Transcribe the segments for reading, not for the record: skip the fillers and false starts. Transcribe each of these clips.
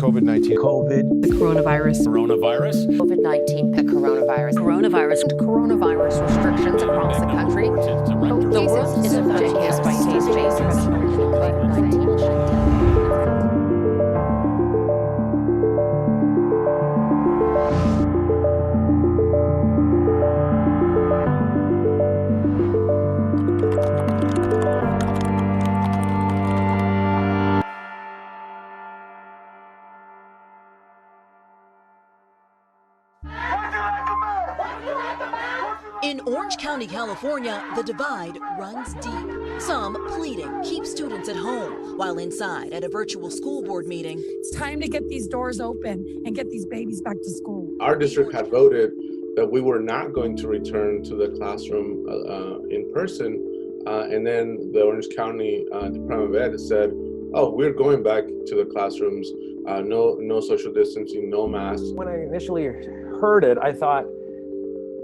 COVID-19. COVID. The coronavirus. Coronavirus. COVID-19. The coronavirus. Coronavirus. Coronavirus restrictions across the country. The world is affected case by case basis. COVID-19 shutdown. In Orange County, California, the divide runs deep. Some pleading keep students at home, while inside at a virtual school board meeting. It's time to get these doors open and get these babies back to school. Our district had voted that we were not going to return to the classroom in person. And then the Orange County Department of Ed said, oh, we're going back to the classrooms. No social distancing, no masks. When I initially heard it, I thought,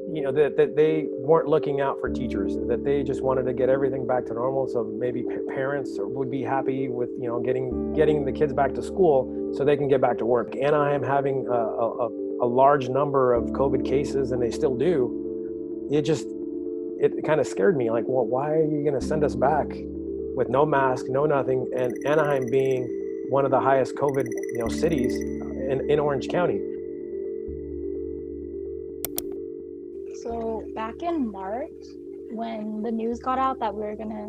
that they weren't looking out for teachers, that they just wanted to get everything back to normal. So maybe parents would be happy with, getting the kids back to school so they can get back to work. Anaheim having a large number of COVID cases, and they still do, it kind of scared me. Like, well, why are you going to send us back with no mask, no nothing, and Anaheim being one of the highest COVID, cities in Orange County. So back in March, when the news got out that we were gonna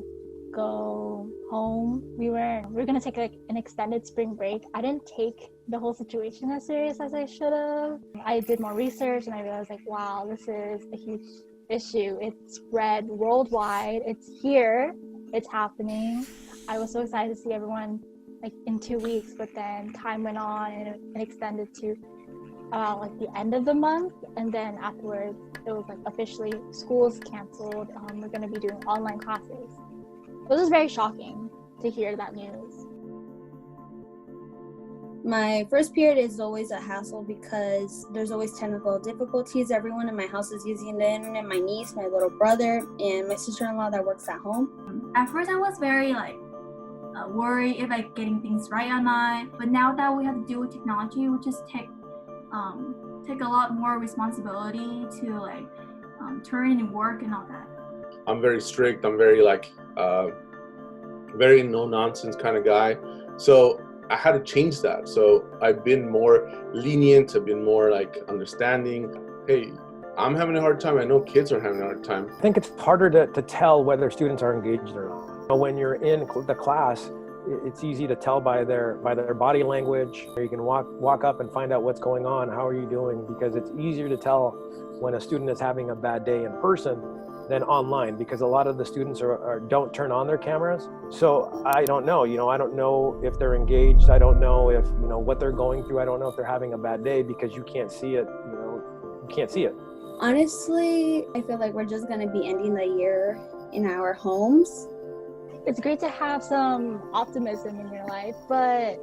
go home, we were gonna take an extended spring break. I didn't take the whole situation as serious as I should have. I did more research and I realized, like, wow, this is a huge issue. It's spread worldwide. It's here. It's happening. I was so excited to see everyone like in 2 weeks, but then time went on and it extended to like the end of the month, and then afterwards it was like officially schools canceled. We're going to be doing online classes. It was very shocking to hear that news. My first period is always a hassle because there's always technical difficulties. Everyone in my house is using the internet, my niece, my little brother, and my sister-in-law that works at home. At first I was very worried if getting things right or not, but now that we have to deal with technology, we just take a lot more responsibility to turn in work and all that. I'm very strict. I'm very very no nonsense kind of guy. So I had to change that. So I've been more lenient. I've been more understanding. Hey, I'm having a hard time. I know kids are having a hard time. I think it's harder to tell whether students are engaged or not. When you're in the class, it's easy to tell by their body language. You can walk up and find out what's going on. How are you doing? Because it's easier to tell when a student is having a bad day in person than online, because a lot of the students don't turn on their cameras. So I don't know. I don't know if they're engaged. I don't know if what they're going through. I don't know if they're having a bad day because you can't see it. You can't see it. Honestly, I feel like we're just going to be ending the year in our homes. It's great to have some optimism in your life, but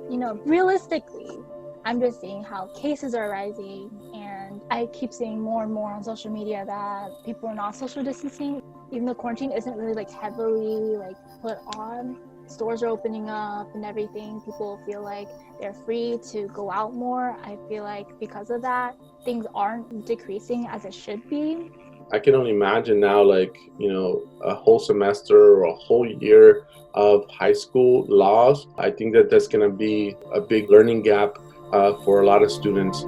realistically, I'm just seeing how cases are rising, and I keep seeing more and more on social media that people are not social distancing. Even though quarantine isn't really heavily put on, stores are opening up and everything. People feel like they're free to go out more. I feel like because of that, things aren't decreasing as it should be. I can only imagine now, a whole semester or a whole year of high school laws. I think that's going to be a big learning gap for a lot of students.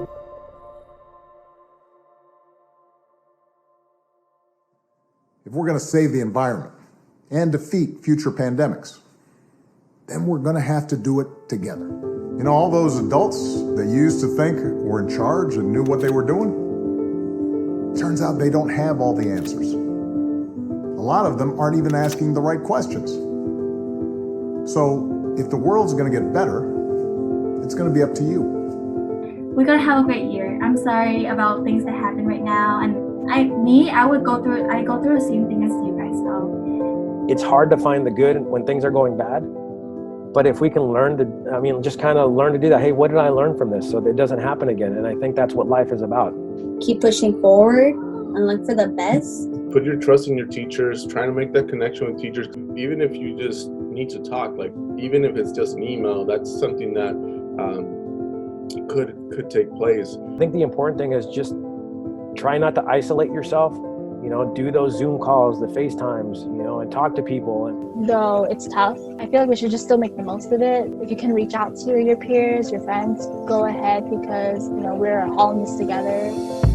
If we're going to save the environment and defeat future pandemics, then we're going to have to do it together. All those adults that used to think were in charge and knew what they were doing, turns out they don't have all the answers. A lot of them aren't even asking the right questions. So if the world's going to get better, it's going to be up to you. We're going to have a great year. I'm sorry about things that happen right now. And I go through the same thing as you guys, so. It's hard to find the good when things are going bad. But if we can learn to, just kind of learn to do that. Hey, what did I learn from this so that it doesn't happen again? And I think that's what life is about. Keep pushing forward and look for the best. Put your trust in your teachers, trying to make that connection with teachers. Even if you just need to talk, even if it's just an email, that's something that could take place. I think the important thing is just try not to isolate yourself. You know, do those Zoom calls, the FaceTimes, you know, and talk to people. And Though it's tough, I feel like we should just still make the most of it. If you can reach out to your peers, your friends, go ahead, because, you know, we're all in this together.